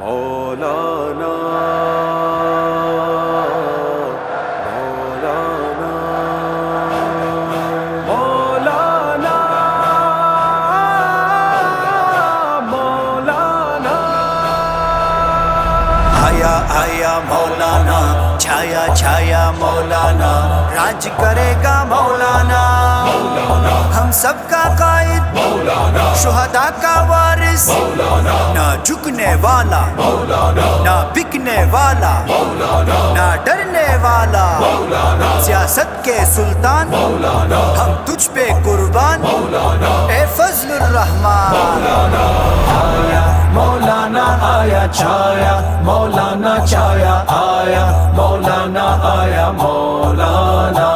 مولانا مولانا مولانا مولانا آیا آیا مولانا چھایا چھایا مولانا راج کرے گا مولانا ہم سب کا قائد شہداء کا وارث نہ جھکنے والا نہ بکنے والا نہ ڈرنے والا سیاست کے سلطان ہم تجھ پہ قربان اے فضل الرحمان آیا مولانا آیا چھایا مولانا چھایا آیا مولانا آیا مولانا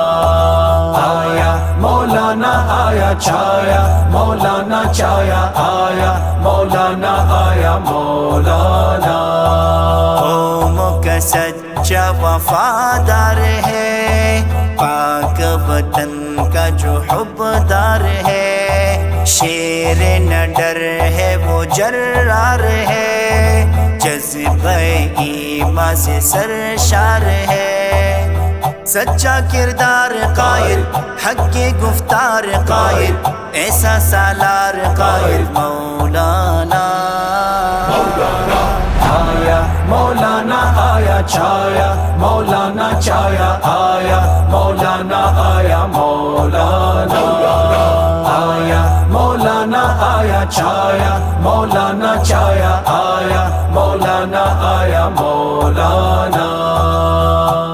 آیا مولانا آیا چھایا مولانا چھایا آیا مولانا آیا مولانا قوم کا سچا وفادار ہے پاک وطن کا جو حبدار ہے شیر نہ ڈر ہے وہ جرار ہے جذبہ ایمان سے سرشار ہے سچا کردار قائل حق کی گفتار قائل ایسا سالار قائل مولانا آیا مولانا آیا چھایا مولانا چھایا آیا مولانا آیا مولانا آیا مولانا آیا چھایا مولانا چھایا آیا مولانا آیا مولانا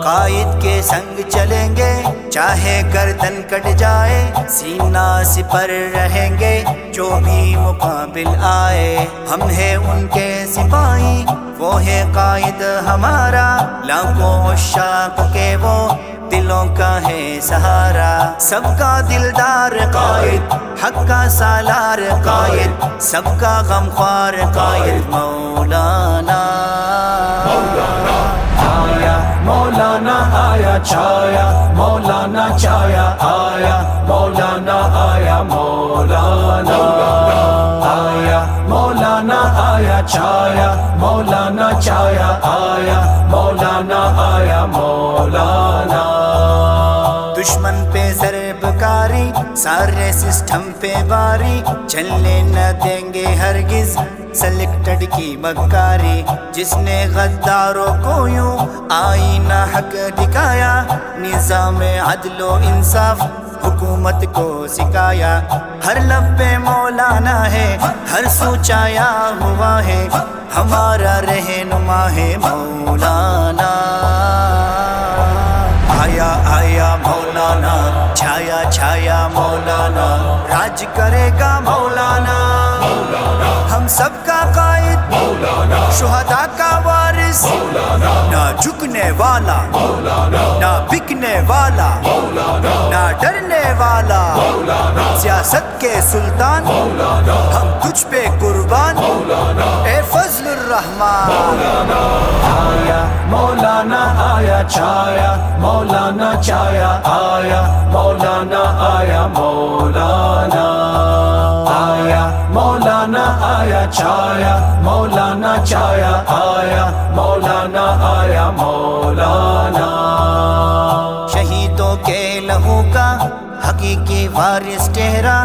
قائد کے سنگ چلیں گے چاہے گردن کٹ جائے سینہ سپر رہیں گے جو بھی مقابل آئے ہم ہیں ان کے سپاہی وہ ہے قائد ہمارا لاکھوں عشاق کے وہ دلوں کا ہے سہارا سب کا دلدار قائد حق کا سالار قائد سب کا غمخوار قائد مولانا آیا مولانا آیا چھایا مولانا چھایا آیا مولانا آیا مولانا آیا مولانا آیا چھایا مولانا چھایا آیا مولانا آیا مولانا دشمن پہ ضرب کاری سارے سسٹم پہ باری چلنے نہ دیں گے ہرگز سلیکٹڈ کی مکاری جس نے غداروں کو یوں آئینہ حق دکھایا نظام عدل و انصاف حکومت کو سکھایا ہر لب پہ مولانا ہے ہر سوچایا ہوا ہے ہمارا رہنما ہے مولانا آیا آیا مولانا چھایا چھایا مولانا راج کرے گا مولانا ہم سب کا قائد شہداء کا وارث نہ جھکنے والا نہ بکنے والا نہ ڈرنے والا سیاست کے سلطان ہم تجھ پہ قربان اے فضل الرحمان آیا مولانا آیا چھایا مولانا چھایا آیا مولانا آیا مولانا آیا مولانا آیا چھایا مولانا چھایا آیا مولانا آیا مولانا شہیدوں کے لہو کا حقیقی وارث چہرہ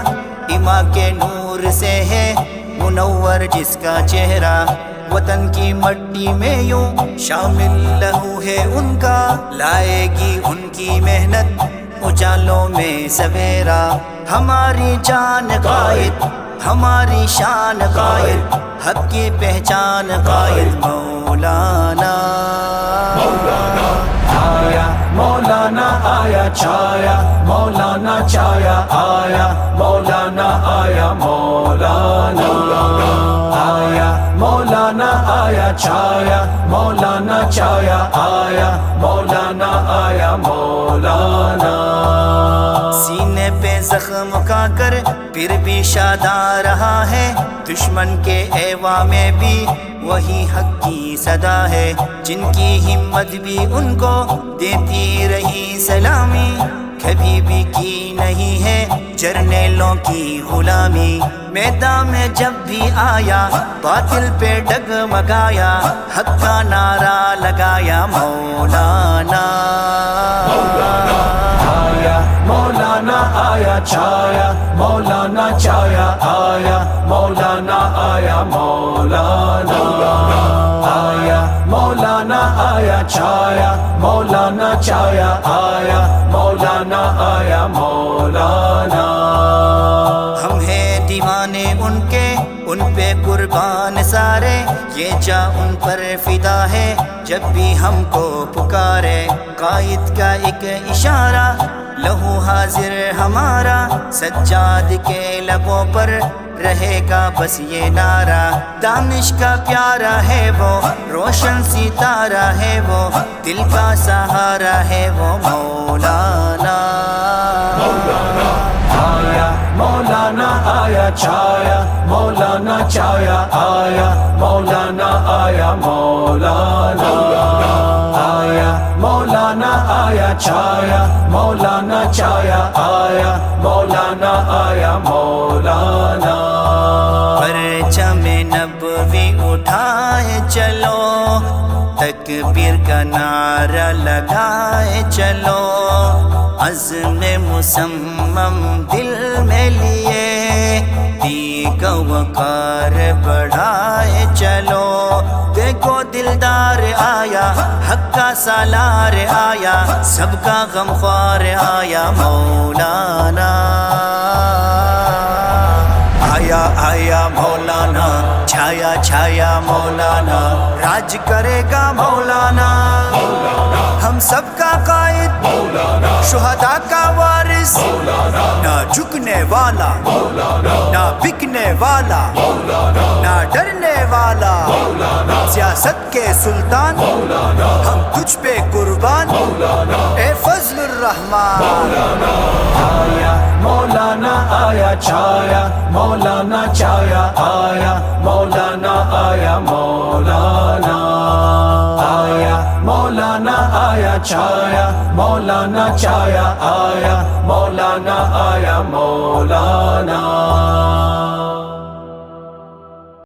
امام کے نور سے ہے منور جس کا چہرہ وطن کی مٹی میں یوں شامل لہو ہے ان کا لائے گی ان کی محنت اجالوں میں سویرا ہماری جان قائد ہماری شان قائد حق کی پہچان قائد مولانا آیا مولانا آیا چھایا مولانا چھایا آیا مولانا آیا مولانا آیا مولانا آیا چھایا مولانا چھایا آیا مولانا آیا مولانا سینے پہ زخم کھا کر پھر بھی شاداں رہا ہے دشمن کے ایوا میں بھی وہی حق کی صدا ہے جن کی ہمت بھی ان کو دیتی رہی سلامی کبھی بھی کی نہیں ہے جرنیلوں کی غلامی میدان میں جب بھی آیا باطل پہ ڈگمگایا حق کا نعرہ لگایا مولانا آیا مولانا آیا چھایا مولانا چھایا آیا مولانا آیا مولانا آیا مولانا آیا چھایا مولانا چھایا آیا مولانا آیا مولانا ہم ہیں دیوانے ان کے ان پہ قربان سارے یہ جا ان پر فدا ہے جب بھی ہم کو پکارے قائد کا ایک اشارہ لہو حاضر ہمارا سجاد کے لبوں پر رہے گا بس یہ نعرہ دانش کا پیارا ہے وہ روشن ستارہ ہے وہ دل کا سہارا ہے وہ مولانا آیا مولانا آیا چھایا مولانا چھایا آیا مولانا آیا مولانا آیا مولانا آیا چھایا مولانا چھایا آیا مولانا آیا مولانا پرچم نبوی اٹھائے چلو تکبیر کا نعرہ لگائے چلو عزم مصمم دل میں لیے دیگ وقار بڑھائے چلو دیکھو دلدار آیا حق کا سالار آیا سب کا غمخوار آیا مولانا آیا آیا مولانا چھایا چھایا مولانا راج کرے گا مولانا ہم سب کا قائد شہداء کا وارث نہ جھکنے والا نہ بکنے والا نہ ڈرنے والا سیاست کے سلطان ہم تجھ پہ قربان اے فضل الرحمان آیا مولانا آیا چھایا مولانا چھایا آیا مولانا آیا مولانا آیا مولانا آیا چھایا مولانا چھایا آیا مولانا آیا مولانا